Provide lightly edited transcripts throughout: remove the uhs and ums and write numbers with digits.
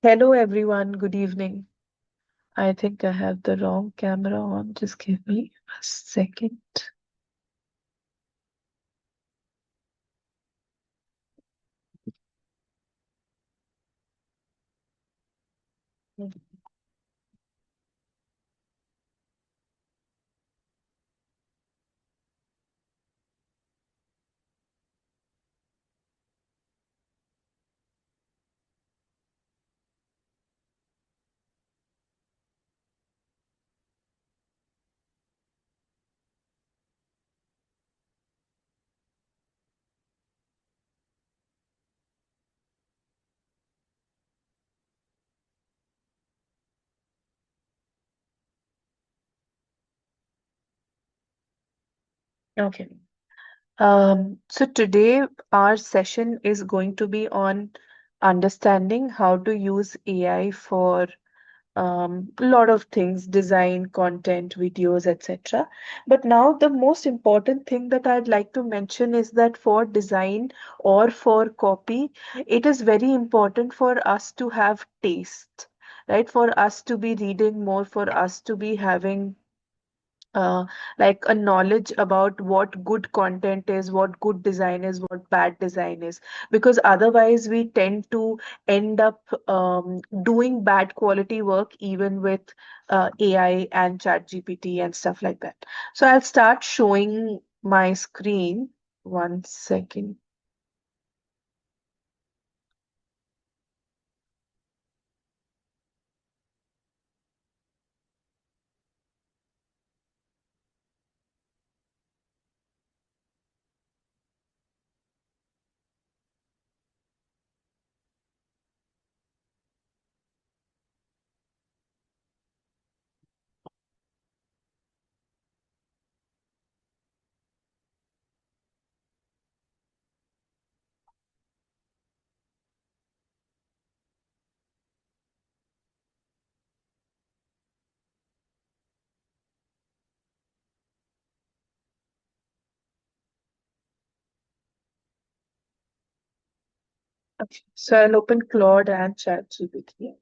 Hello everyone, good evening. I think I have the wrong camera on. Just give me a second. Okay. So today our session is going to be on understanding how to use AI for a lot of things, design, content, videos, etc. But now the most important thing that I'd like to mention is that for design or for copy, it is very important for us to have taste, right? For us to be reading more, for us to be having uh, like a knowledge about what good content is, what good design is, what bad design is, because otherwise we tend to end up doing bad quality work even with AI and ChatGPT and stuff like that. So I'll start showing my screen. One second. Okay. So I'll open Claude and ChatGPT.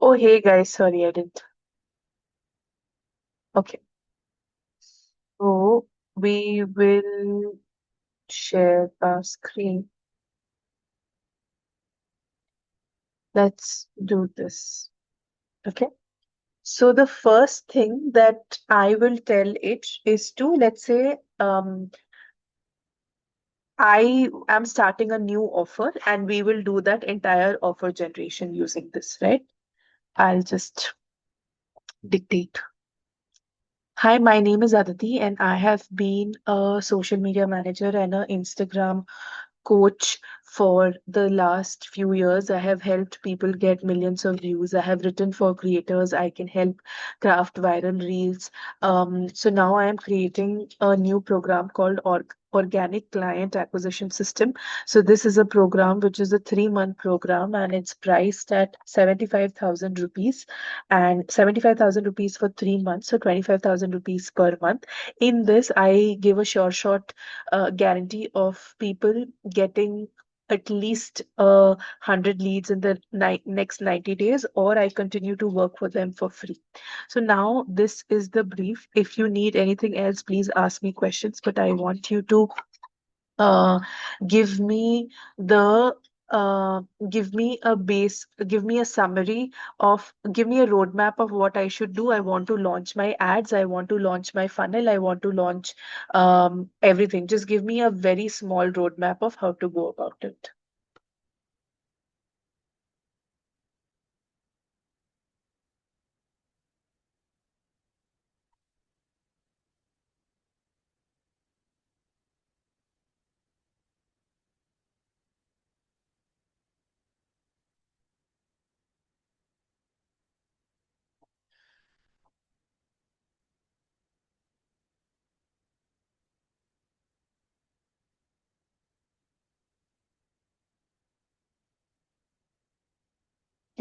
Oh, hey guys, sorry, I didn't. Okay. So we will share our screen. Let's do this. Okay. So the first thing that I will tell it is to, let's say, I am starting a new offer and we will do that entire offer generation using this, right? I'll just dictate. Hi, my name is Aditi and I have been a social media manager and an Instagram coach for the last few years. I have helped people get millions of views. I have written for creators. I can help craft viral reels. So now I am creating a new program called Organic Client Acquisition System. So this is a program which is a 3-month program, and it's priced at 75,000 rupees, and 75,000 rupees for 3 months, so 25,000 rupees per month. In this, I give a sure shot guarantee of people getting at least 100 leads in the next 90 days, or I continue to work for them for free. So now this is the brief. If you need anything else, please ask me questions, but I want you to uh, give me the uh, give me a summary of, give me a roadmap of what I should do. I want to launch my ads, I want to launch my funnel, I want to launch everything. Just give me a very small roadmap of how to go about it.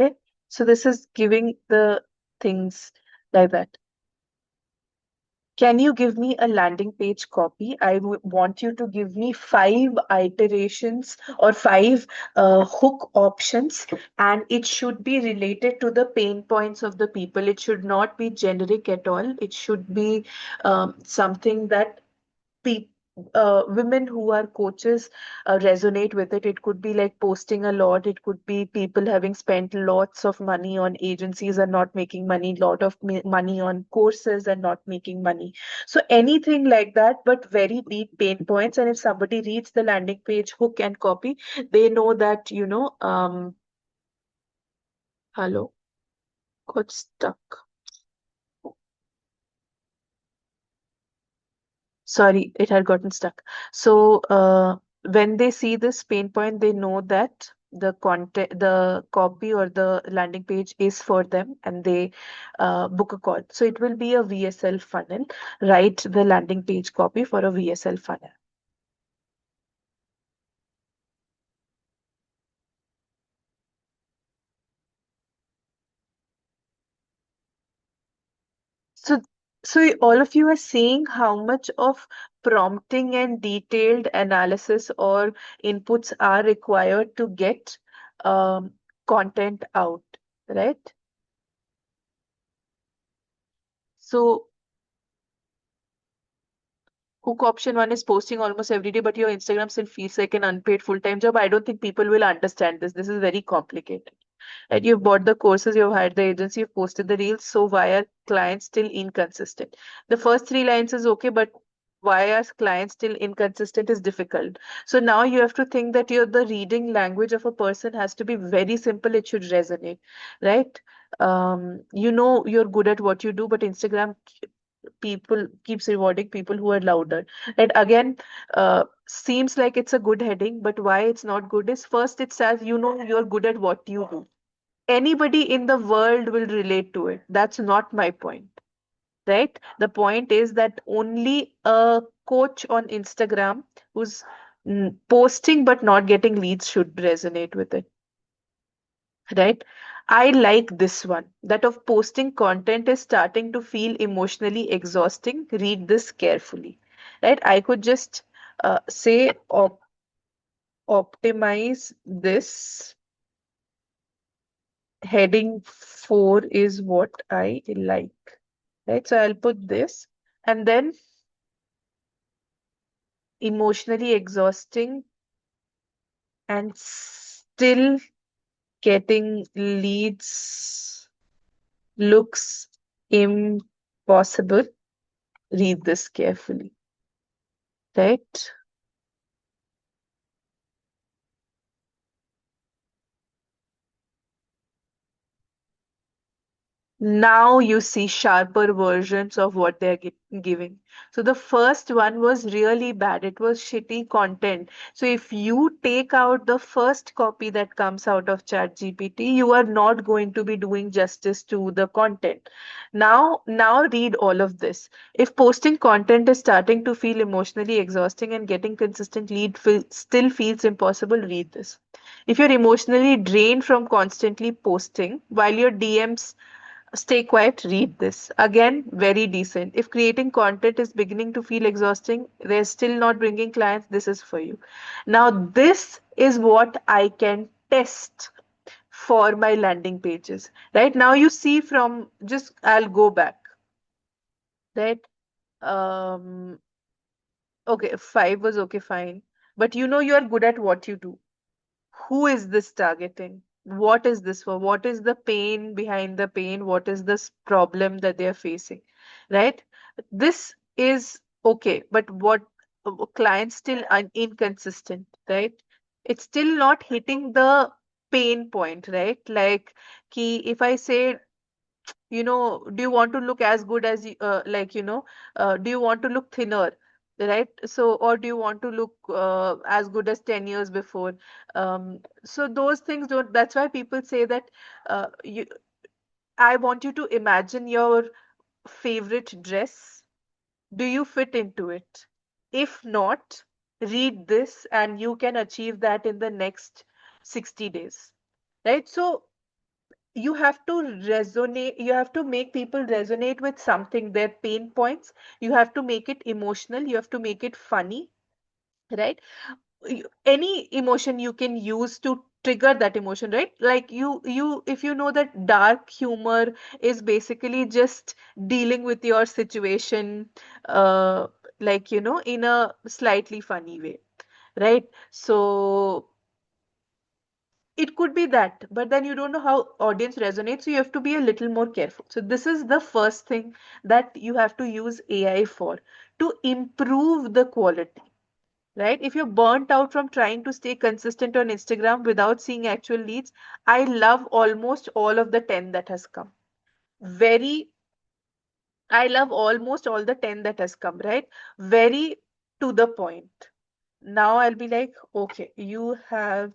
Okay, so this is giving the things like that. Can you give me a landing page copy? I want you to give me 5 iterations or 5 hook options, and it should be related to the pain points of the people. It should not be generic at all. It should be something that pe women who are coaches resonate with it. It could be like posting a lot. It could be people having spent lots of money on agencies and not making money, lot of money on courses and not making money. So anything like that, but very deep pain points. And if somebody reads the landing page hook and copy, they know that, hello, got stuck. Sorry, it had gotten stuck. So when they see this pain point, they know that the content, the copy or the landing page is for them, and they book a call. So it will be a VSL funnel. Write the landing page copy for a VSL funnel. So, so all of you are seeing how much of prompting and detailed analysis or inputs are required to get um, content out, right? So hook option one is posting almost every day, but your Instagram still feels like an unpaid full-time job. I don't think people will understand this. This is very complicated. And you've bought the courses, you've hired the agency, you've posted the reels. So why are clients still inconsistent? The first 3 lines is okay, but why are clients still inconsistent is difficult. So now you have to think that the reading language of a person has to be very simple. It should resonate, right? You're good at what you do, but Instagram people keeps rewarding people who are louder. And again, seems like it's a good heading, but why it's not good is, first it says you're good at what you do. Anybody in the world will relate to it. That's not my point, right? The point is that only a coach on Instagram who's posting but not getting leads should resonate with it, right? I like this one. That of posting content is starting to feel emotionally exhausting. Read this carefully, right? I could just say optimize this. Heading 4 is what I like, right? So I'll put this, and then emotionally exhausting and still getting leads looks impossible. Read this carefully, right? Now you see sharper versions of what they're giving. So the first one was really bad. It was shitty content. So if you take out the first copy that comes out of ChatGPT, you are not going to be doing justice to the content. Now read all of this. If posting content is starting to feel emotionally exhausting and getting consistent still feels impossible, read this. If you're emotionally drained from constantly posting while your DMs stay quiet, read this. Again, very decent. If creating content is beginning to feel exhausting, they're still not bringing clients, this is for you. Now, this is what I can test for my landing pages. Right now, you see from just, I'll go back, right? Um, okay, five was okay, fine. But you know, you're good at what you do. Who is this targeting? What is this for? What is the pain behind the pain? What is this problem that they're facing? Right? This is okay, but what clients still inconsistent, right? It's still not hitting the pain point, right? Like, key, if I say, do you want to look as good as you, do you want to look thinner, right? So, or do you want to look as good as 10 years before? So those things don't, that's why people say that I want you to imagine your favorite dress. Do you fit into it? If not, read this and you can achieve that in the next 60 days, right? So you have to resonate, you have to make people resonate with something, their pain points. You have to make it emotional, you have to make it funny, right? Any emotion you can use to trigger that emotion, right? Like you if you know that dark humor is basically just dealing with your situation, uh in a slightly funny way, right? So it could be that, but then you don't know how audience resonates, so you have to be a little more careful. So this is the first thing that you have to use AI for, to improve the quality, right? If you're burnt out from trying to stay consistent on Instagram without seeing actual leads, I love almost all of the 10 that has come. Very, I love almost all the 10 that has come, right? Very to the point. Now I'll be like, okay, you have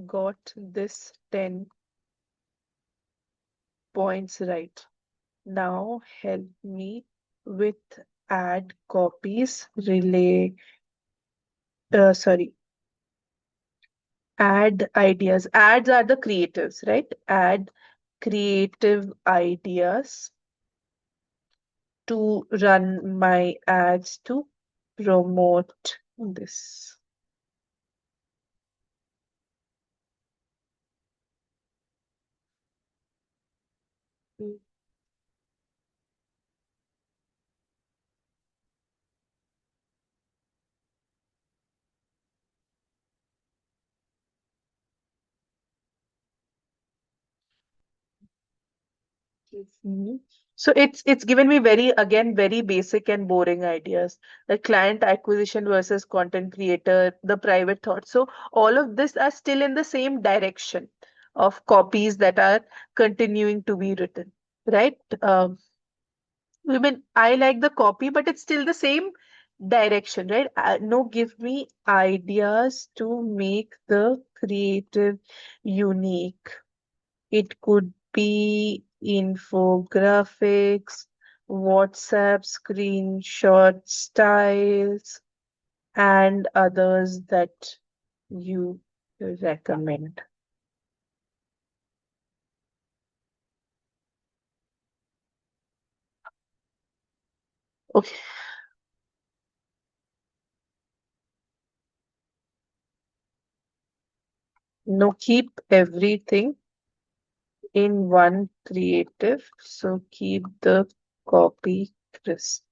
got this 10 points right. Now help me with add copies, relay, sorry, add ideas. Ads are the creatives, right? Add creative ideas to run my ads to promote this. Mhm. So it's given me very basic and boring ideas. The client acquisition versus content creator, the private thought. So all of this are still in the same direction of copies that are continuing to be written, right? I mean, I like the copy, but it's still the same direction, right? No, give me ideas to make the creative unique. It could be infographics, WhatsApp screenshot styles, and others that you recommend. Okay, no, keep everything in one creative, so keep the copy crisp.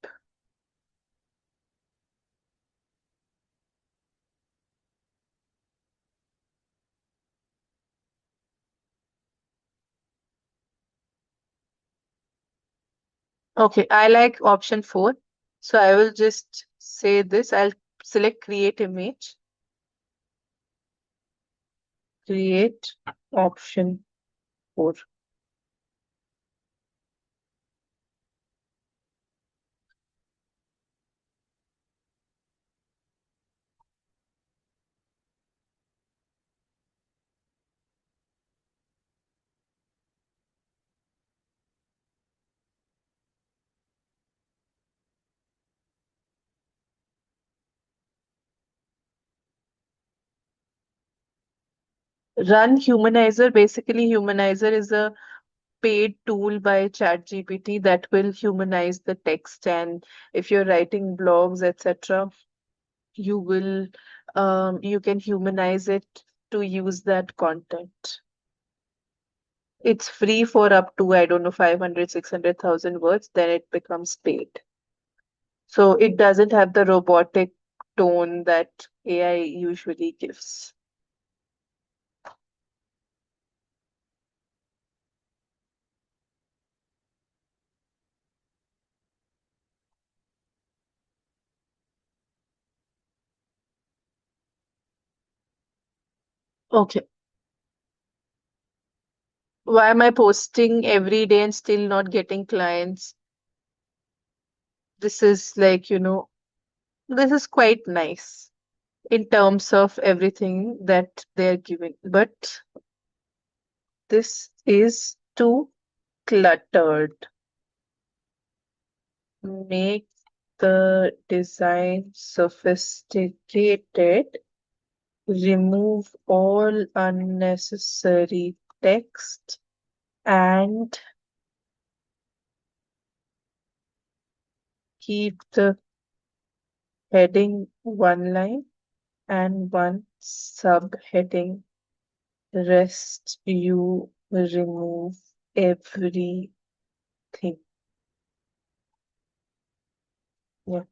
Okay, I like option four. So I will just say this. I'll select create image, create option four. Run Humanizer, basically Humanizer is a paid tool by ChatGPT that will humanize the text. And if you're writing blogs, etc., you will you can humanize it to use that content. It's free for up to, I don't know, 500, 600,000 words, then it becomes paid. So it doesn't have the robotic tone that AI usually gives. Okay. Why am I posting every day and still not getting clients? This is like, this is quite nice in terms of everything that they're giving. But this is too cluttered. Make the design sophisticated. Remove all unnecessary text and keep the heading one line and one subheading. Rest you remove everything. Yeah.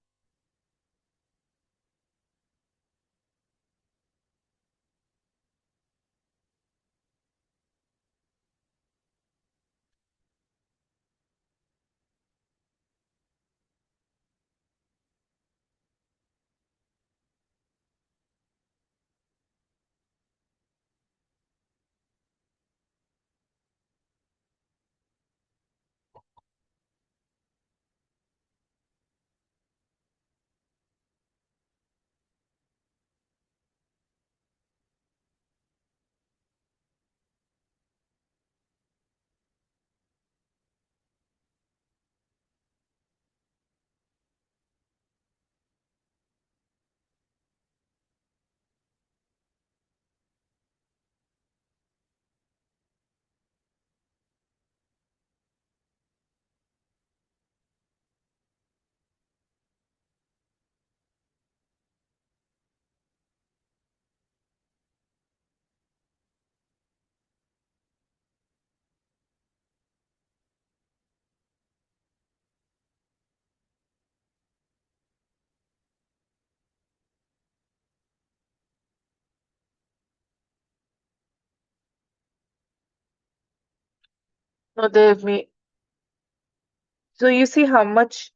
So so you see how much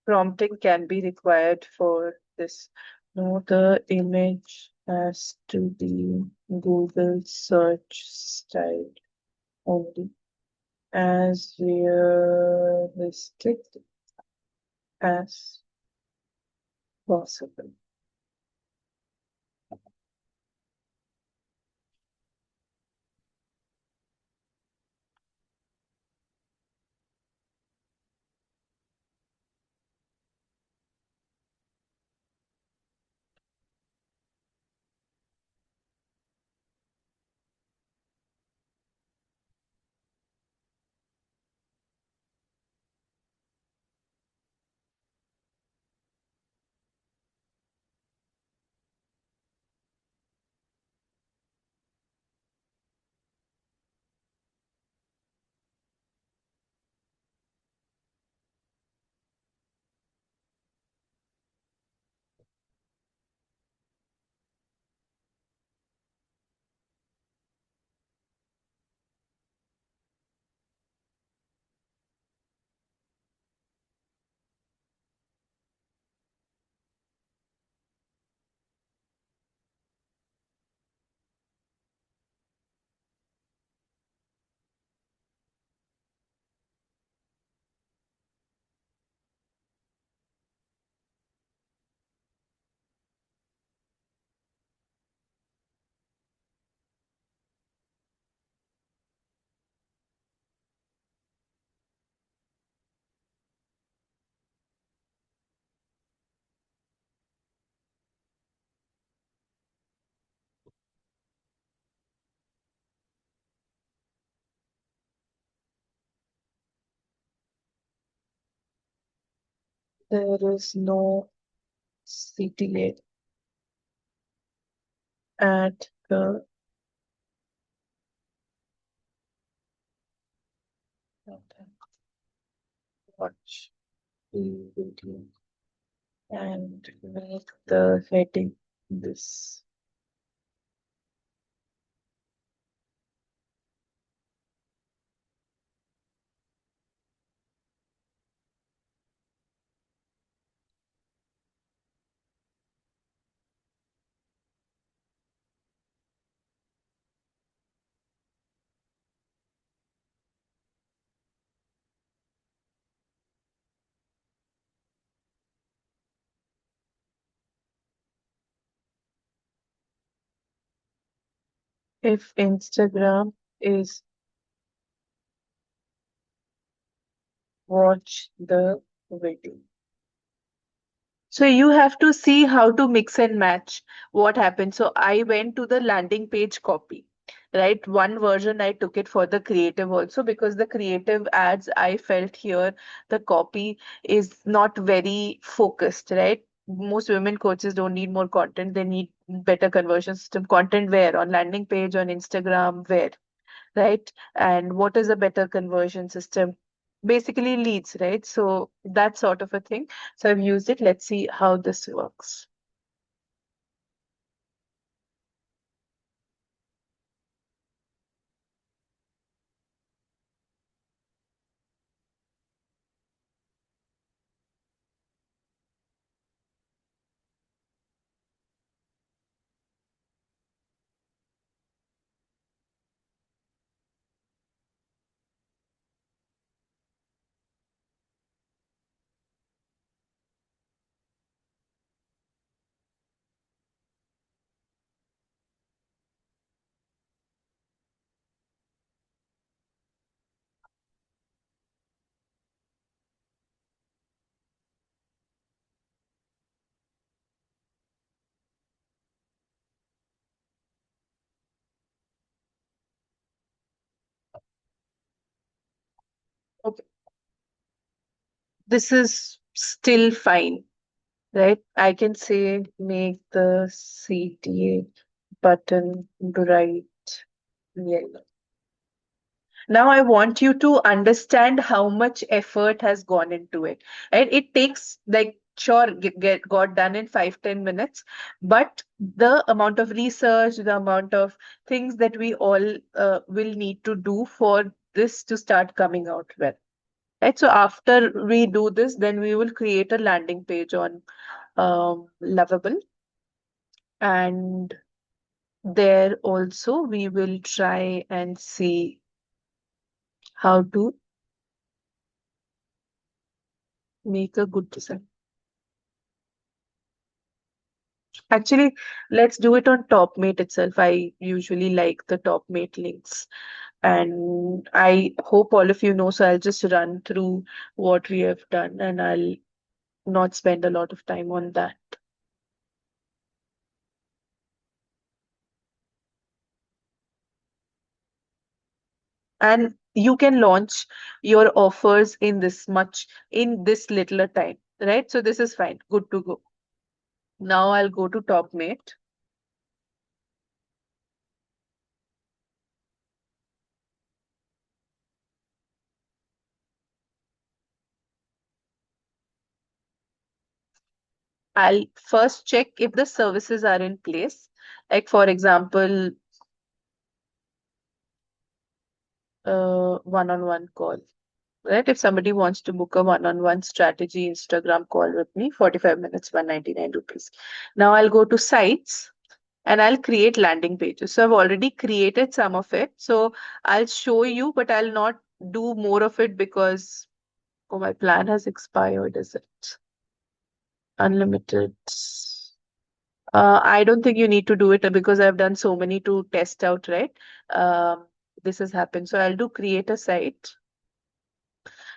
prompting can be required for this. No, the image has to be Google search style only, as realistic as possible. There is no CTA at the watch the video and make the heading this. If Instagram is watch the video. So you have to see how to mix and match what happened. So I went to the landing page copy, right? One version I took it for the creative also because the creative ads I felt here, the copy is not very focused, right? Most women coaches don't need more content, they need better conversion system. Content where? On landing page, on Instagram, where? Right? And what is a better conversion system? Basically leads, right? So that sort of a thing. So I've used it. Let's see how this works. Okay. This is still fine, right? I can say make the CTA button bright yellow. Now I want you to understand how much effort has gone into it. Right? It takes like sure got done in 5-10 minutes, but the amount of research, the amount of things that we all will need to do for this to start coming out well. Right. So after we do this, then we will create a landing page on Lovable, and there also we will try and see how to make a good design. Actually, let's do it on TopMate itself. I usually like the TopMate links. And I hope all of you know, so I'll just run through what we have done and I'll not spend a lot of time on that. And you can launch your offers in this little a time, right? So this is fine, good to go. Now I'll go to TopMate. I'll first check if the services are in place. Like for example, one-on-one call. Right? If somebody wants to book a one-on-one strategy Instagram call with me, 45 minutes, 199 rupees. Now I'll go to sites and I'll create landing pages. So I've already created some of it. So I'll show you, but I'll not do more of it because oh, my plan has expired, is it? Unlimited. I don't think you need to do it because I've done so many to test out, right? This has happened. So I'll do create a site.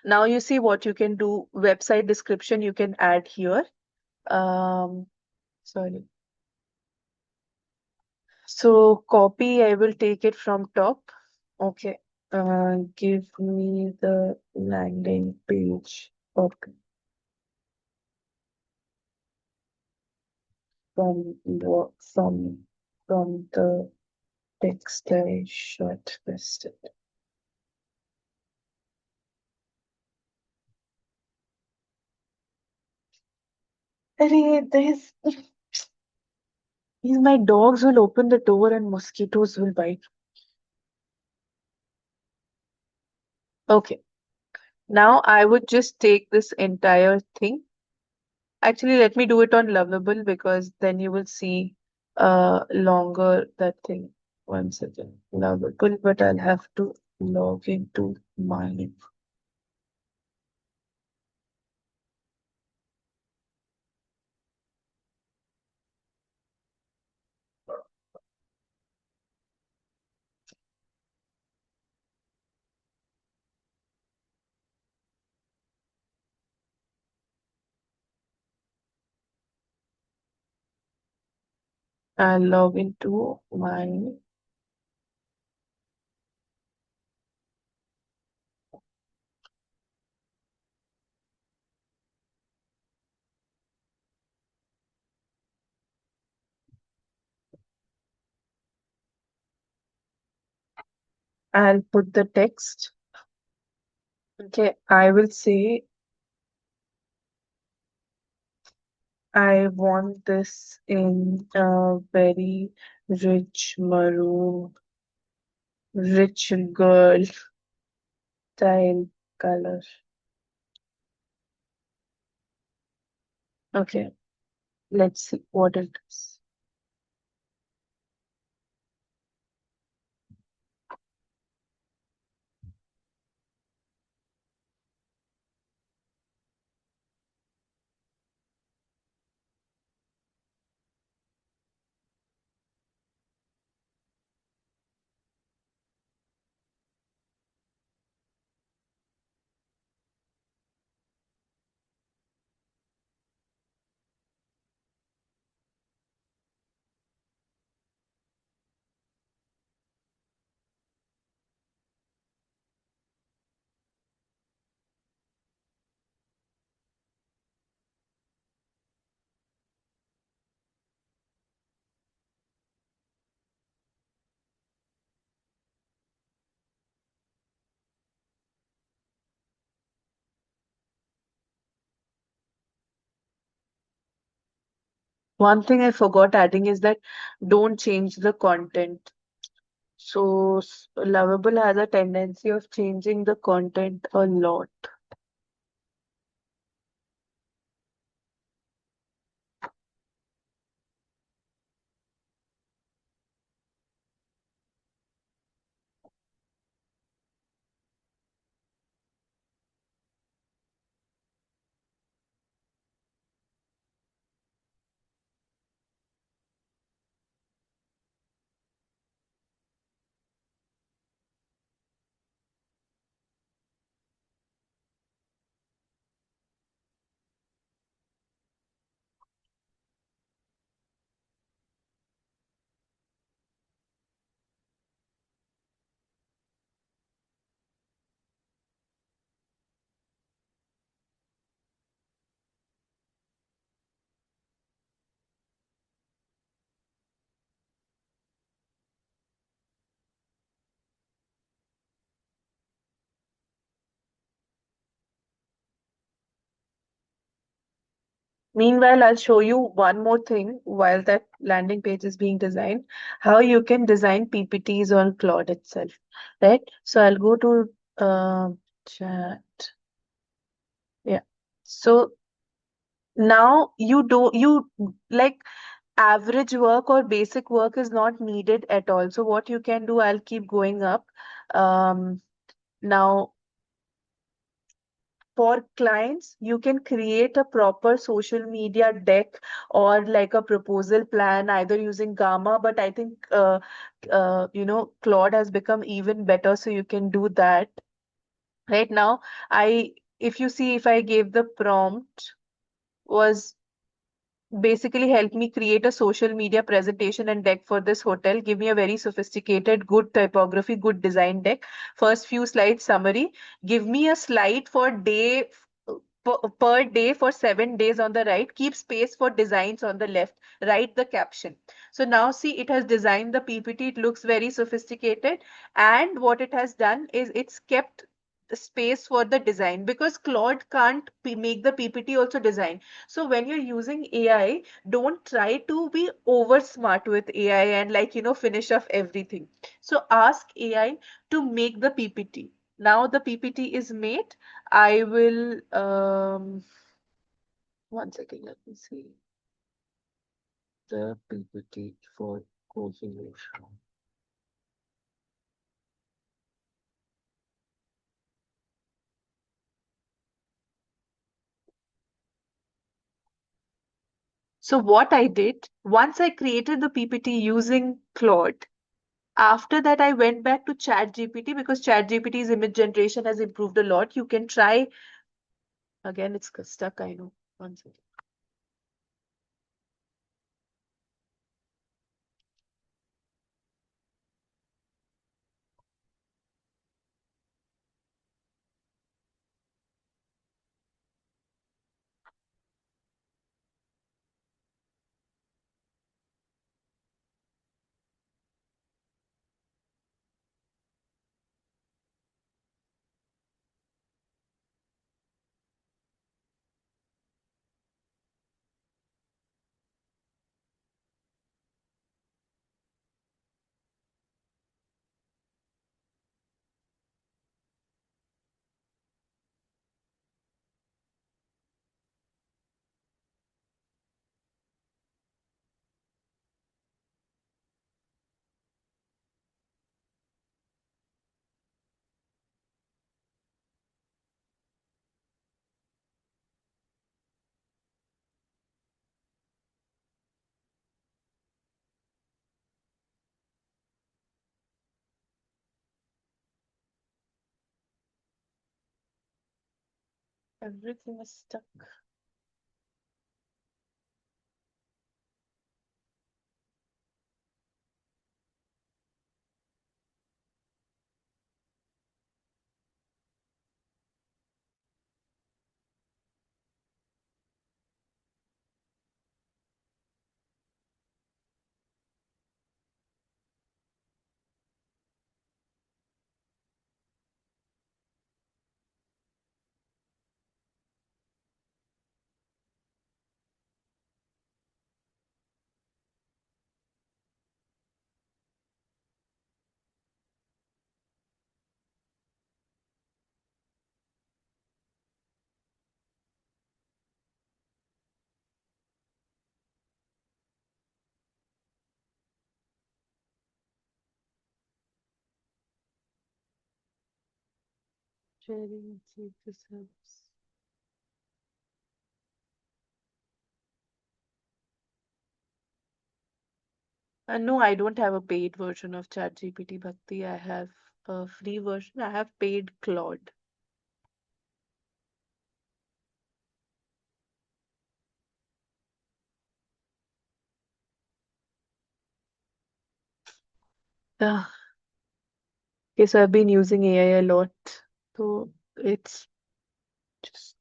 Now you see what you can do. Website description you can add here. Um, sorry. So copy, I will take it from top. Okay. Give me the landing page. Okay. from from the text I shortlisted. Arey, these my dogs will open the door and mosquitoes will bite. Okay, now I would just take this entire thing. Actually, let me do it on Lovable because then you will see longer that thing. One second. Lovable, but I'll have to log into mine. I'll log into mine. I'll put the text. Okay, I will say I want this in a very rich maroon, rich girl style color. Okay, let's see what it is. One thing I forgot adding is that don't change the content. So Lovable has a tendency of changing the content a lot. Meanwhile, I'll show you one more thing while that landing page is being designed, how you can design PPTs on Claude itself, right? So I'll go to chat. Yeah. So now you like average work or basic work is not needed at all. So what you can do, I'll keep going up. Now for clients, you can create a proper social media deck or like a proposal plan, either using Gamma, but I think Claude has become even better, so you can do that. Right now, if you see, if I gave the prompt was basically help me create a social media presentation and deck for this hotel. Give me a very sophisticated, good typography, good design deck. First few slides summary. Give me a slide for day per day for 7 days on the right, keep space for designs on the left, write the caption. So now see, it has designed the PPT, it looks very sophisticated. And what it has done is it's kept the space for the design, because Claude can't make the PPT also design. So when you're using AI, don't try to be over smart with AI and, like, finish off everything. So ask AI to make the PPT. Now the PPT is made. I will, 1 second, let me see the PPT for configuration. So what I did, once I created the PPT using Claude, after that I went back to ChatGPT, because ChatGPT's image generation has improved a lot. You can try again, it's stuck, I know. 1 second. Everything is stuck. Sharing and see if this helps. No, I don't have a paid version of ChatGPT, Bhakti. I have a free version. I have paid Claude. Yeah. Okay, so I've been using AI a lot. So it's just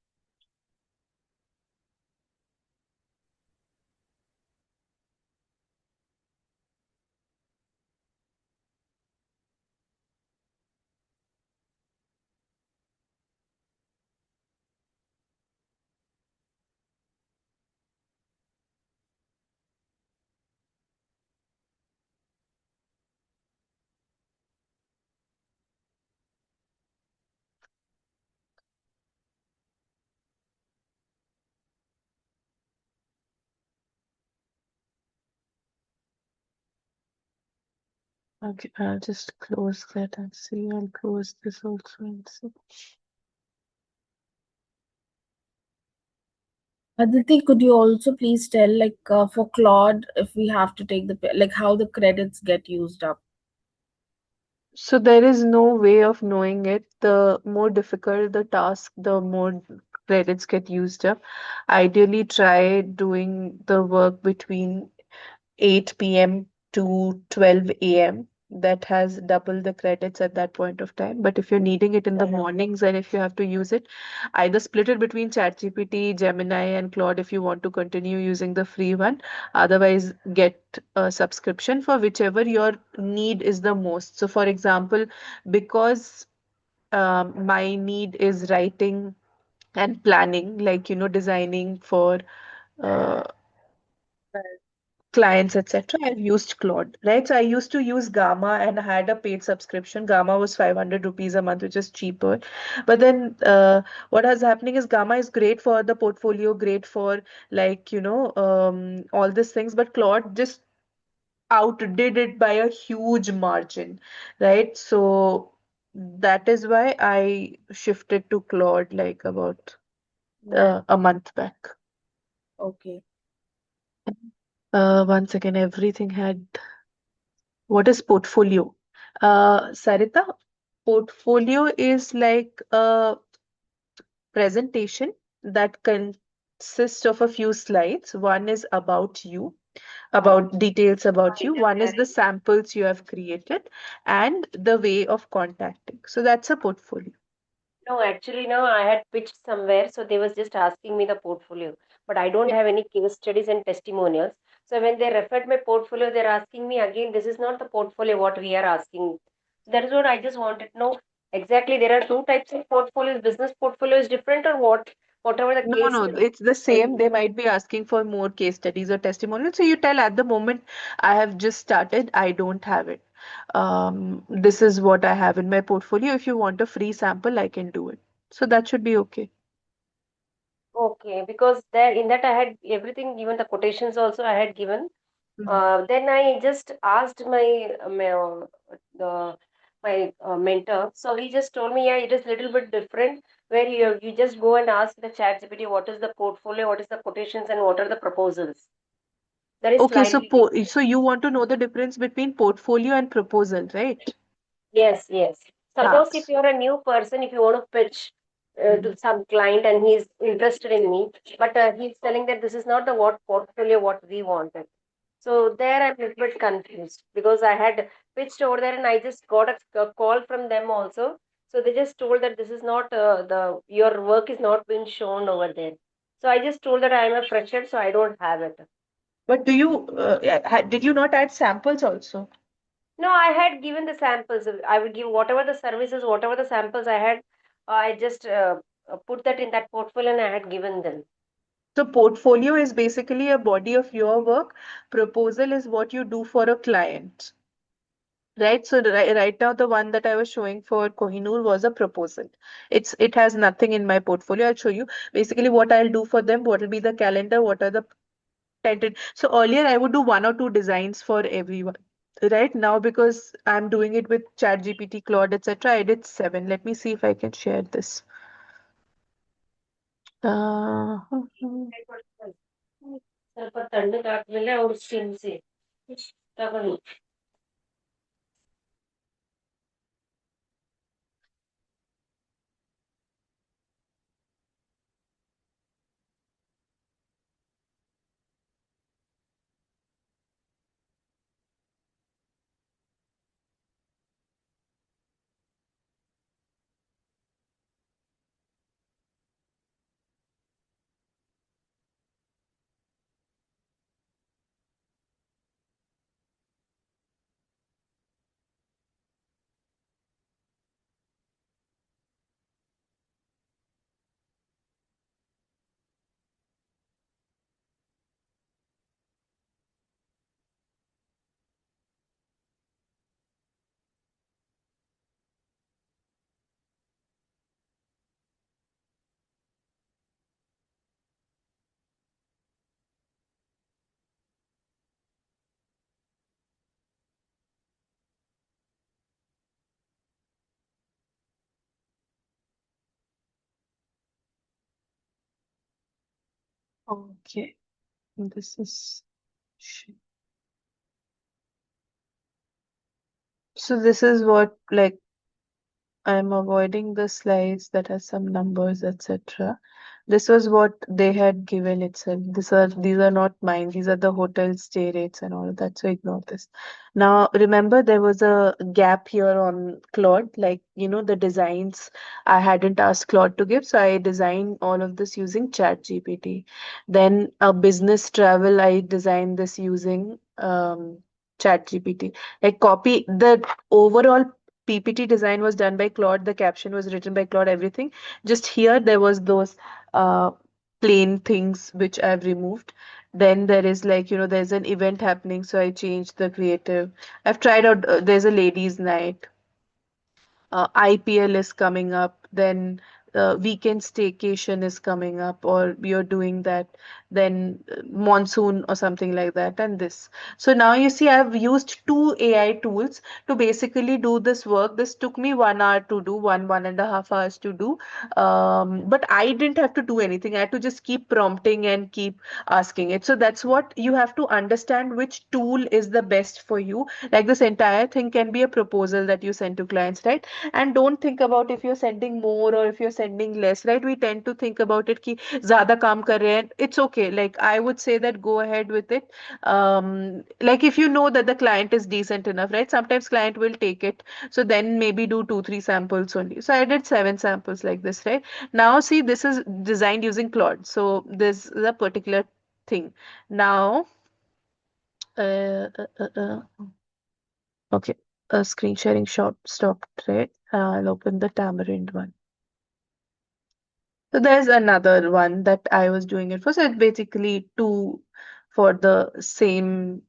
okay. I'll just close that and see. I'll close this also and see. Aditi, could you also please tell, like, for Claude, if we have to take like, how the credits get used up? So there is no way of knowing it. The more difficult the task, the more credits get used up. Ideally, try doing the work between 8 p.m. to 12 a.m. that has double the credits at that point of time. But if you're needing it in the mornings and if you have to use it, either split it between ChatGPT, Gemini, and Claude if you want to continue using the free one. Otherwise, get a subscription for whichever your need is the most. So, for example, because my need is writing and planning, like, designing for uh, clients, etc. I've used Claude, right? So I used to use Gamma and I had a paid subscription. Gamma was 500 rupees a month, which is cheaper. But then what is happening is Gamma is great for the portfolio, great for like, all these things, but Claude just outdid it by a huge margin, right? So that is why I shifted to Claude like about a month back. Okay. Once again, everything had. What is portfolio? Sarita, portfolio is like a presentation that consists of a few slides. One is about you, about details about you. One is the samples you have created and the way of contacting. So that's a portfolio. No, actually, no, I had pitched somewhere, so they was just asking me the portfolio, but I don't have any case studies and testimonials. So when they referred my portfolio, they're asking me again, this is not the portfolio what we are asking. That is what I just wanted to know. Exactly, there are two types of portfolios. Business portfolio is different, or what? Whatever the No, case no, study. it's the same. They might be asking for more case studies or testimonials. So you tell at the moment, I have just started, I don't have it. This is what I have in my portfolio. If you want a free sample, I can do it. So that should be okay. Okay, because there in that I had everything, even the quotations also I had given. Mhm. Then I just asked my mentor. So he just told me, yeah, it is little bit different. Where you just go and ask the ChatGPT what is the portfolio, what is the quotations, and what are the proposals. That is Okay, so slightly different. so you want to know the difference between portfolio and proposal, right? Yes, yes. Ah, Suppose if you're a new person, if you want to pitch mhm. to some client and he's interested in me, but he's telling that this is not the what portfolio what we wanted. So there I'm a little bit confused because I had pitched over there and I just got a call from them also. So they just told that this is not the your work is not being shown over there. So I just told that I am a fresher, so I don't have it. But did you not add samples also? No, I had given the samples. I would give whatever the services, whatever the samples I had. I just put that in that portfolio and I had given them. So portfolio is basically a body of your work. Proposal is what you do for a client. Right, so right now the one that I was showing for Kohinoor was a proposal. It has nothing in my portfolio. I'll show you basically what I'll do for them, what will be the calendar, what are the tented. So earlier I would do one or two designs for everyone. Right now, because I'm doing it with ChatGPT, Claude, etc., I did seven. Let me see if I can share this. Uh, ಸ್ವಲ್ಪ ತಣ್ಣಗಾದ್ಮೇಲೆ ಅವ್ರು ತಿನ್ಸಿ ತಗೊಳ್ಳಿ. okay, this is. So this is what like I'm avoiding the slides that has some numbers, etc. This was what they had given itself. These are not mine. These are the hotel stay rates and all of that. So ignore this. Now remember there was a gap here on Claude, like the designs I hadn't asked Claude to give, so I designed all of this using ChatGPT. Then a business travel, I designed this using ChatGPT. Like copy the overall PPT design was done by Claude, the caption was written by Claude, everything. Just here there was those uh, plain things which I've removed. Then there is like, there's an event happening, so I changed the creative. I've tried out, there's a ladies' night, IPL is coming up, then weekend staycation is coming up, or you're doing that, then monsoon or something like that, and this. So now you see, I've used two AI tools to basically do this work. This took me 1 hour to do, 1.5 hours to do. But I didn't have to do anything. I had to just keep prompting and keep asking it. So that's what you have to understand which tool is the best for you. Like this entire thing can be a proposal that you send to clients, right? And don't think about if you're sending more or if you're sending less, right? We tend to think about it कि ज़्यादा काम कर रहे हैं. It's okay. Like I would say that go ahead with it. Like if you know that the client is decent enough, right? Sometimes client will take it. So then maybe do 2, 3 samples only. So I did 7 samples like this, right? Now see, this is designed using Claude. So this is a particular thing. Now, uh, uh, uh, uh, okay, screen sharing shop stopped, right? I'll open the Tamarind one. So there's another one that I was doing it for. So it's basically two for the same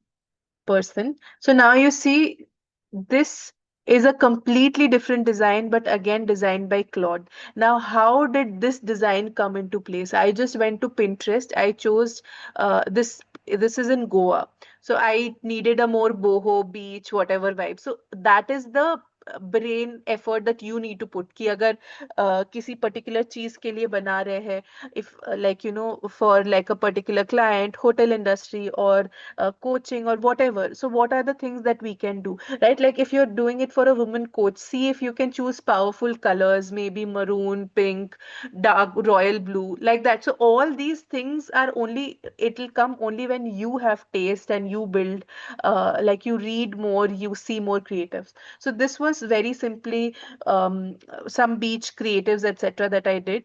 person. So now you see this is a completely different design, but again designed by Claude. Now, how did this design come into place? I just went to Pinterest. I chose this. This is in Goa. So I needed a more boho beach, whatever vibe. So that is the brain effort that you need to put कि अगर किसी particular चीज के लिए बना रहे हैं, if like for like a particular client, hotel industry or coaching or whatever. So what are the things that we can do, right? Like if you're doing it for a woman coach, see if you can choose powerful colors, maybe maroon, pink, dark royal blue, like that. So all these things are only, it'll come only when you have taste and you build, like you read more, you see more creatives. So this was very simply some beach creatives, etc., that I did.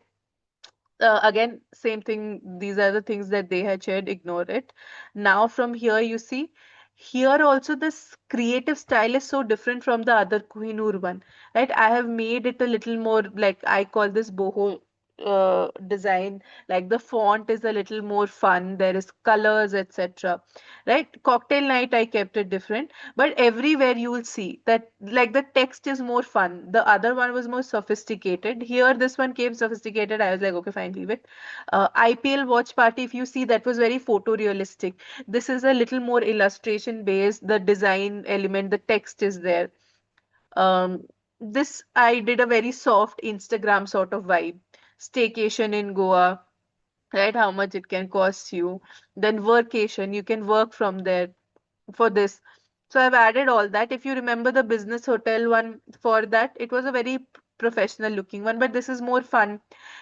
Again, same thing. These are the things that they had shared. Ignore it. Now, from here, you see, here also this creative style is so different from the other Kohinoor one, right? I have made it a little more like I call this boho design. Like the font is a little more fun. There is colors, etc. Right? Cocktail night, I kept it different, but everywhere you will see that like the text is more fun. The other one was more sophisticated. Here this one came sophisticated. I was like, okay, fine, leave it. IPL watch party, if you see, that was very photorealistic. This is a little more illustration based. The design element, the text is there. This I did a very soft Instagram sort of vibe. Staycation in Goa, right? How much it can cost you. Then workation, you can work from there for this. So I've added all that. If you remember the business hotel one, for that, it was a very professional looking one, but this is more fun.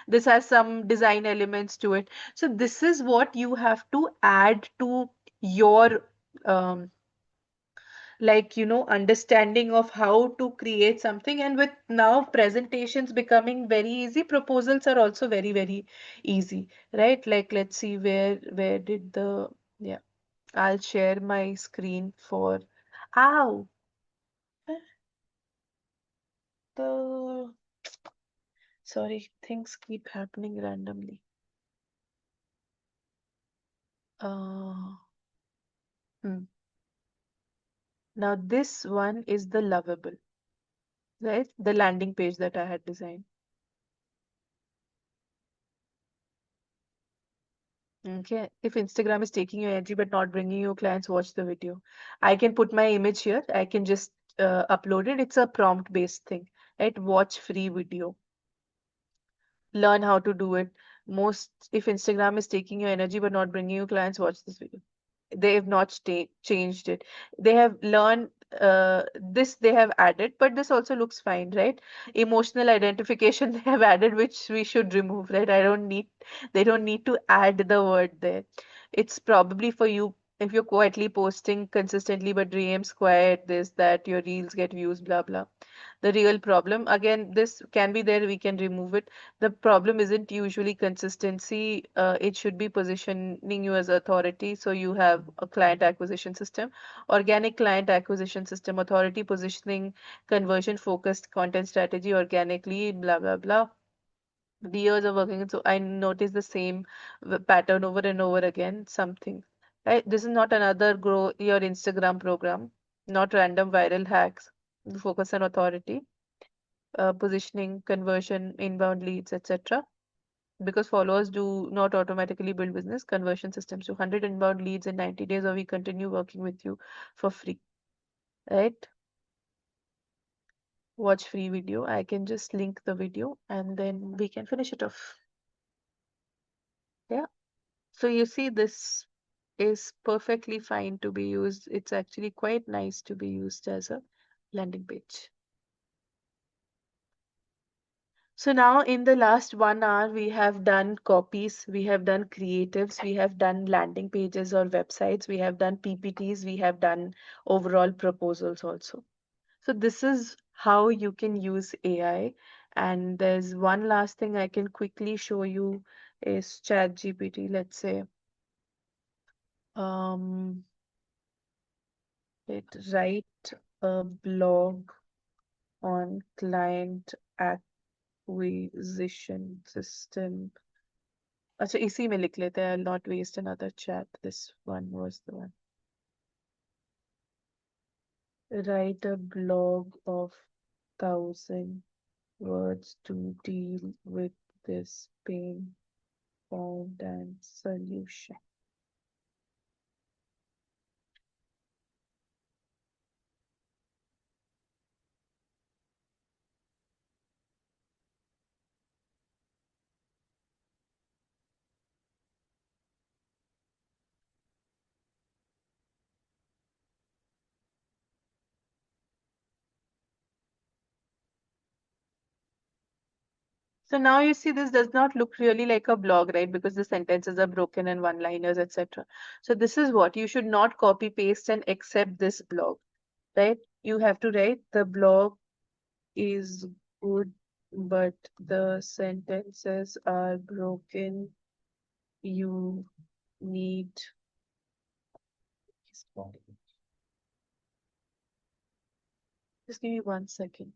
This has some design elements to it. So this is what you have to add to your um, like understanding of how to create something. And with now presentations becoming very easy, proposals are also very, very easy, right? Like let's see, where did the, yeah, I'll share my screen for, ow, the, sorry, things keep happening randomly. Uh, hmm. Now this one is the lovable, right? The landing page that I had designed. Okay. If Instagram is taking your energy but not bringing you clients, watch the video. I can put my image here. I can just upload it. It's a prompt-based thing, right? Watch free video. Learn how to do it. Most, if Instagram is taking your energy but not bringing you clients, watch this video. They have not changed it. They have learned this they have added, but this also looks fine, right? Emotional identification they have added, which we should remove, right? They don't need to add the word there. It's probably for you if you're quietly posting consistently, but DMs quiet, this, that, your reels get views, blah, blah. The real problem, again, this can be there, we can remove it. The problem isn't usually consistency. It should be positioning you as authority. So you have a client acquisition system, organic client acquisition system, authority positioning, conversion focused content strategy, organically, blah, blah, blah. The years of working, so I noticed the same pattern over and over again. Something, right? This is not another grow your Instagram program, not random viral hacks. Focus on authority, positioning, conversion, inbound leads, etc. Because followers do not automatically build business, conversion systems do 100 inbound leads in 90 days, or we continue working with you for free, right? Watch free video. I can just link the video and then we can finish it off. Yeah. So you see, this is perfectly fine to be used. It's actually quite nice to be used as a landing page. So now in the last 1 hour, we have done copies, we have done creatives, we have done landing pages or websites, we have done PPTs, we have done overall proposals also. So this is how you can use AI. And there's one last thing I can quickly show you is ChatGPT. Let's say um, write a blog on client acquisition system. अच्छा इसी में लिख लेते हैं. I'll not waste another chat. This one was the one. Write a blog of 1,000 words to deal with this pain point and solution. So now you see this does not look really like a blog, right? Because the sentences are broken and one-liners, etc. So this is what you should not copy paste and accept this blog, right? You have to write the blog is good, but the sentences are broken. You need. Just give me 1 second.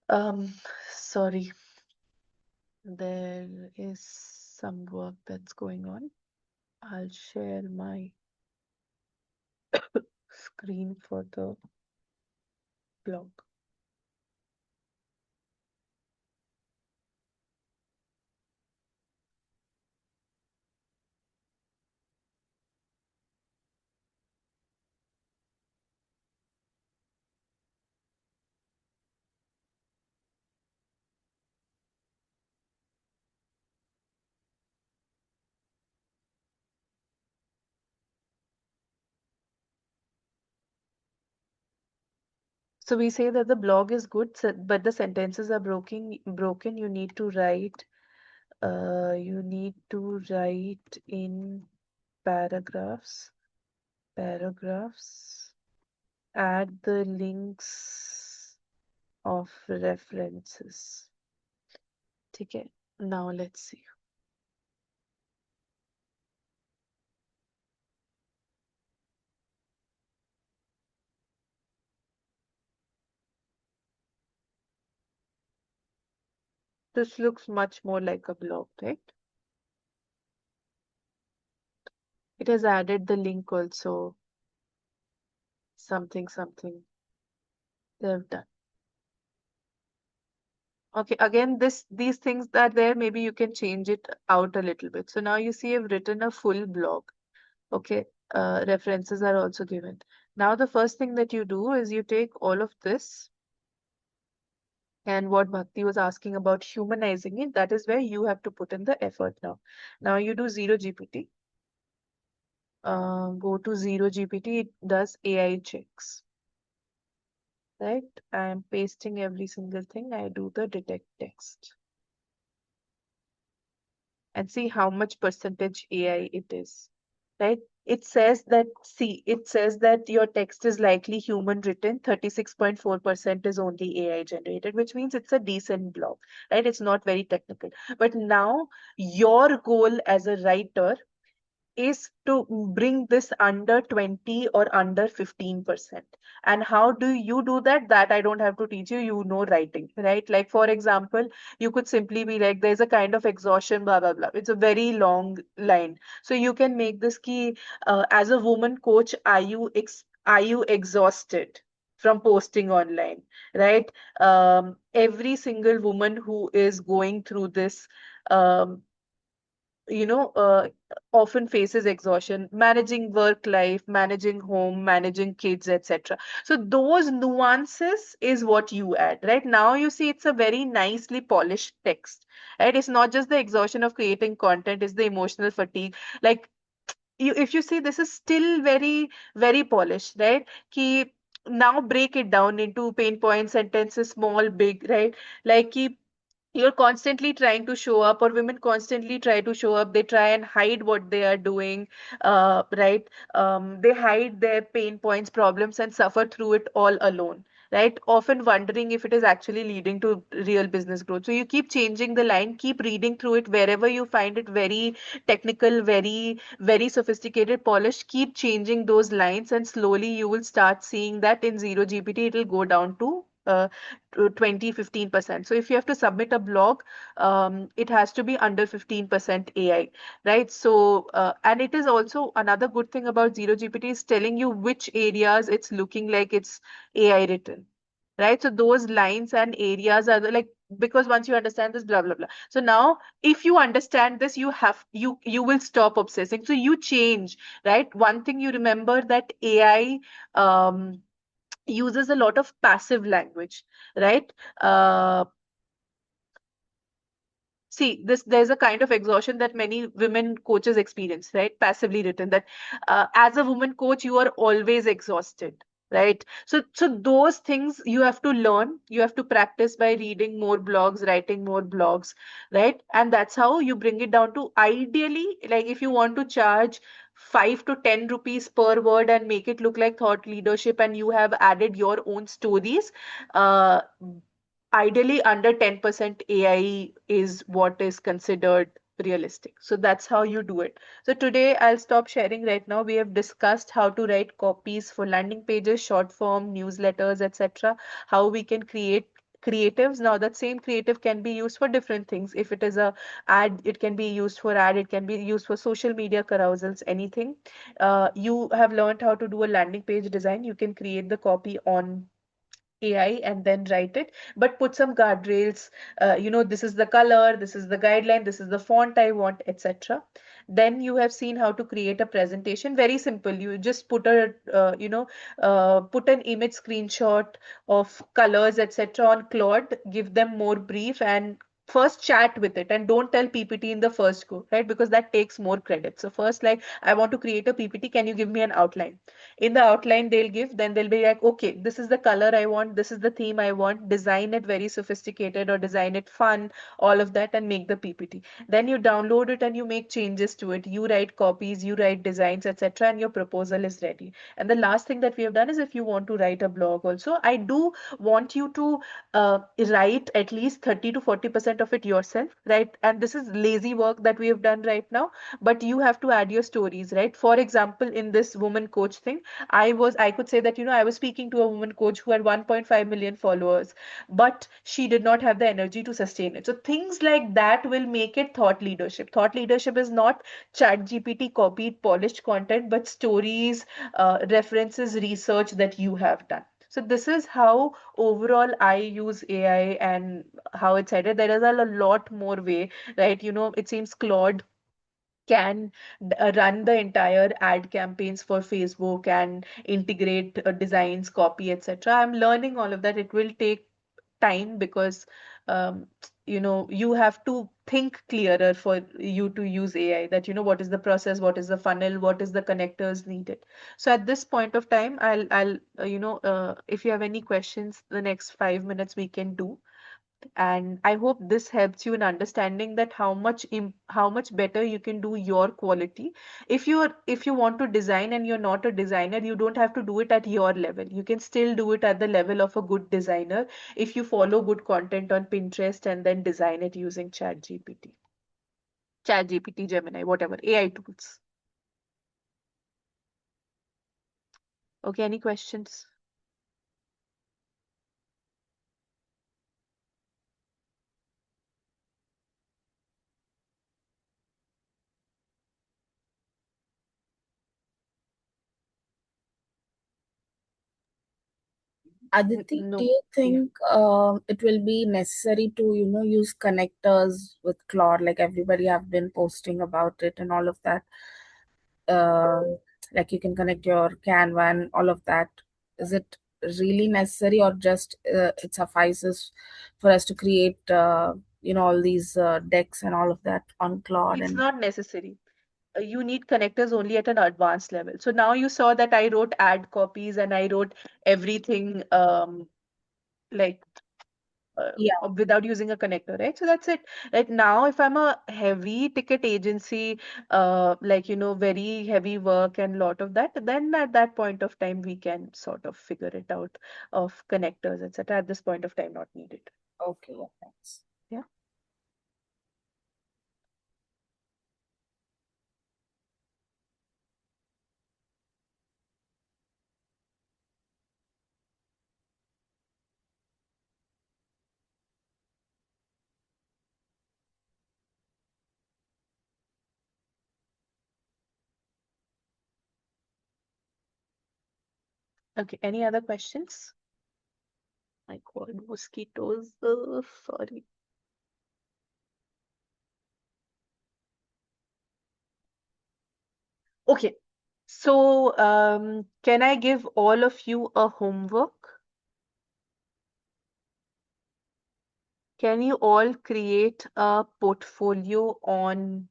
Um, Sorry, there is some work that's going on. I'll share my screen for the blog. So we say that the blog is good, but the sentences are broken. You need to write in paragraphs, paragraphs, add the links of references. Okay, now let's see. This looks much more like a blog, right? It has added the link also, something they have done. Okay, again, these things that are there, maybe you can change it out a little bit. So now you see I've written a full blog. Okay, references are also given. Now the first thing that you do is you take all of this, and what Bhakti was asking about humanizing it, that is where you have to put in the effort now. Now you do zero GPT. Go to zero GPT, it does AI checks, right? I am pasting every single thing. I do the detect text and see how much percentage AI it is, right? It says that your text is likely human written, 36.4% is only AI generated, which means it's a decent blog, right? It's not very technical. But now your goal as a writer is to bring this under 20 or under 15%. And how do you do that? That I don't have to teach you, you know writing, right? Like for example, you could simply be like, there's a kind of exhaustion, blah, blah, blah. It's a very long line. So you can make this key, as a woman coach, are you exhausted from posting online, right? Every single woman who is going through this, um, you know, often faces exhaustion, managing work life, managing home, managing kids, etc. So those nuances is what you add. Right now you see it's a very nicely polished text, right? It's not just the exhaustion of creating content, it's the emotional fatigue. Like, if you see, this is still very polished, right? Ki now break it down into pain points, sentences, small, big, right? Like, ki you're constantly trying to show up, or women constantly try to show up, they try and hide what they are doing, right? They hide their pain points, problems, and suffer through it all alone, right? Often wondering if it is actually leading to real business growth. So you keep changing the line, keep reading through it. Wherever you find it very technical, very sophisticated, polished, keep changing those lines, and slowly you will start seeing that in zero GPT it will go down to 20-15%. So if you have to submit a blog, it has to be under 15% AI, right? So and it is also another good thing about zero GPT is telling you which areas it's looking like it's AI written, right? So those lines and areas are like, because once you understand this, blah blah blah. So now if you understand this, you will stop obsessing, so you change, right? One thing you remember, that AI uses a lot of passive language, right? Uh, See, there's a kind of exhaustion that many women coaches experience, right? Passively written, that as a woman coach, you are always exhausted, right? So those things you have to learn, you have to practice by reading more blogs, writing more blogs, right? And that's how you bring it down to, ideally, like if you want to charge 5 to 10 rupees per word and make it look like thought leadership, and you have added your own stories, uh, ideally under 10% AI is what is considered realistic. So that's how you do it. So today I'll stop sharing right now. We have discussed how to write copies for landing pages, short form, newsletters, etc. How we can creatives. Now that same creative can be used for different things. If it is a ad, it can be used for ad, it can be used for social media carousels, anything. You have learned how to do a landing page design, you can create the copy on AI and then write it, but put some guardrails. This is the color, this is the guideline, this is the font I want, etc. Then you have seen how to create a presentation. Very simple. You just put an image screenshot of colors, etc. on Claude, give them more brief, and first chat with it, and don't tell PPT in the first go, right? Because that takes more credit. So first, like, I want to create a PPT. Can you give me an outline? In the outline they'll give, then they'll be like, okay, this is the color I want, this is the theme I want, design it very sophisticated or design it fun, all of that, and make the PPT. Then you download it and you make changes to it, you write copies, you write designs, etc., and your proposal is ready. And the last thing that we have done is, if you want to write a blog also, I do want you to write at least 30 to 40% of it yourself, right? And this is lazy work that we have done right now, but you have to add your stories, right? For example, in this woman coach thing, I could say that, I was speaking to a woman coach who had 1.5 million followers, but she did not have the energy to sustain it. So things like that will make it thought leadership. Thought leadership is not chat GPT copied polished content, but stories, references, research that you have done. So this is how overall I use AI, and how it's headed. There is a lot more way, right? It seems Claude can run the entire ad campaigns for Facebook and integrate designs, copy, etc. I'm learning all of that. It will take time, because um, you have to think clearer for you to use AI, that what is the process, what is the funnel, what is the connectors needed. So at this point of time, I'll if you have any questions, the next 5 minutes we can do. And I hope this helps you in understanding that how much better you can do your quality. If you want to design and you're not a designer, you don't have to do it at your level. You can still do it at the level of a good designer if you follow good content on Pinterest and then design it using ChatGPT, Gemini, whatever AI tools. Okay, any questions? Aditi, do No. you Yeah. think it will be necessary to, use connectors with Claude? Like everybody have been posting about it and all of that. Like you can connect your Canva and all of that. Is it really necessary, or just it suffices for us to create, all these decks and all of that on Claude? It's And not necessary. You need connectors only at an advanced level. So now you saw that I wrote ad copies and I wrote everything, like yeah, without using a connector, right? So that's it. Right now, if I'm a heavy ticket agency, like, very heavy work and lot of that, then at that point of time, we can sort of figure it out of connectors, etc. At this point of time, not needed. okay, yeah, thanks. Yeah. Okay. Any other questions? My God, mosquitoes. Sorry. Okay. So, can I give all of you a homework? Can you all create a portfolio on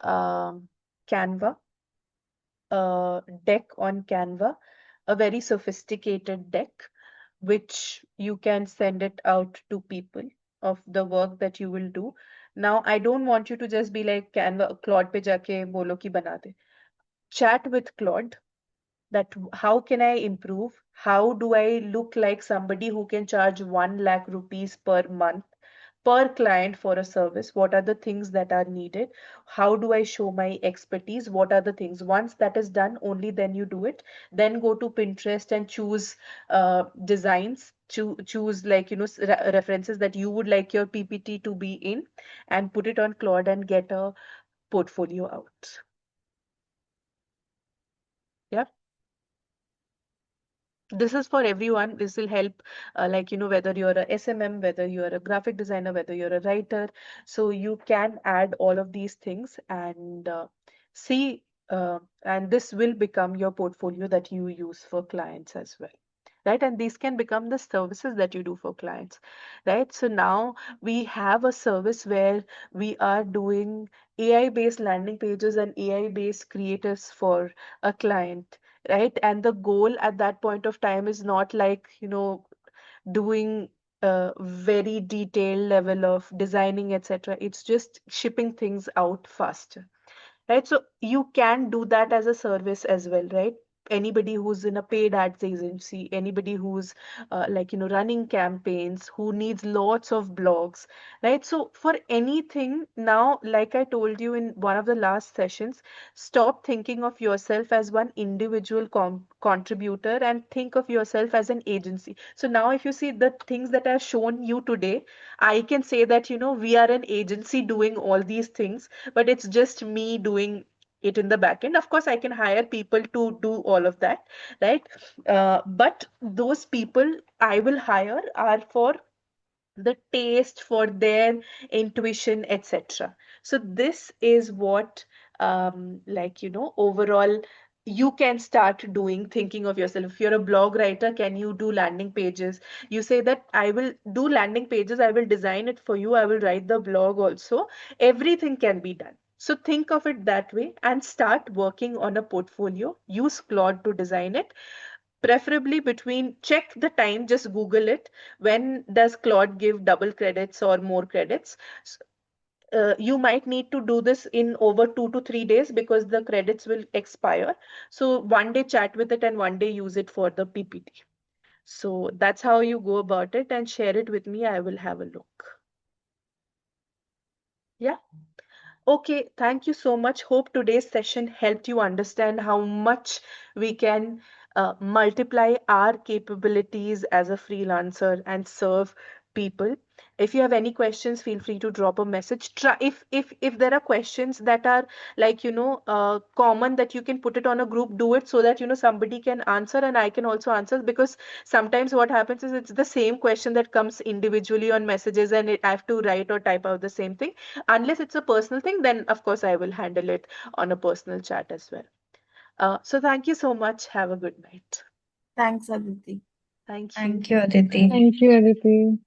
Canva, a deck on Canva, a very sophisticated deck, which you can send it out to people of the work that you will do. Now, I don't want you to just be like Canva, Claude pe jaake bolo ki bana de. Chat with Claude, that how can I improve? How do I look like somebody who can charge 1 lakh rupees per month per client for a service. What are the things that are needed? How do I show my expertise? What are the things? Once that is done, only then you do it. Then go to Pinterest and choose designs. Choose, like, references that you would like your PPT to be in, and put it on Claude and get a portfolio out. Yeah. This is for everyone. This will help, whether you're a SMM, whether you're a graphic designer, whether you're a writer. So you can add all of these things and see, and this will become your portfolio that you use for clients as well. Right, and these can become the services that you do for clients, right? So now we have a service where we are doing AI-based landing pages and AI-based creators for a client, right? And the goal at that point of time is not like, doing a very detailed level of designing, etc. It's just shipping things out faster, right? So you can do that as a service as well, right? Anybody who's in a paid ads agency, anybody who's running campaigns, who needs lots of blogs, right? So for anything now, like I told you in one of the last sessions, stop thinking of yourself as one individual contributor and think of yourself as an agency. So now if you see the things that I've shown you today, I can say that, we are an agency doing all these things, but it's just me doing it in the back end. Of course, I can hire people to do all of that, right? But those people I will hire are for the taste, for their intuition, etc. So this is what, overall you can start doing, thinking of yourself. If you're a blog writer, can you do landing pages? You say that I will do landing pages, I will design it for you, I will write the blog also. Everything can be done. So think of it that way and start working on a portfolio. Use Claude to design it, preferably between, check the time, just Google it. When does Claude give double credits or more credits? You might need to do this in over 2 to 3 days because the credits will expire. So one day chat with it and one day use it for the PPT. So that's how you go about it, and share it with me. I will have a look. Yeah. Okay, thank you so much. Hope today's session helped you understand how much we can multiply our capabilities as a freelancer and serve people. If you have any questions, feel free to drop a message. Try, if there are questions that are common, that you can put it on a group, do it so that somebody can answer and I can also answer, because sometimes what happens is it's the same question that comes individually on messages and I have to write or type out the same thing. Unless it's a personal thing, then of course I will handle it on a personal chat as well. So thank you so much. Have a good night. Thanks, Aditi. Thank you. Thank you, Aditi. Thank you, Aditi.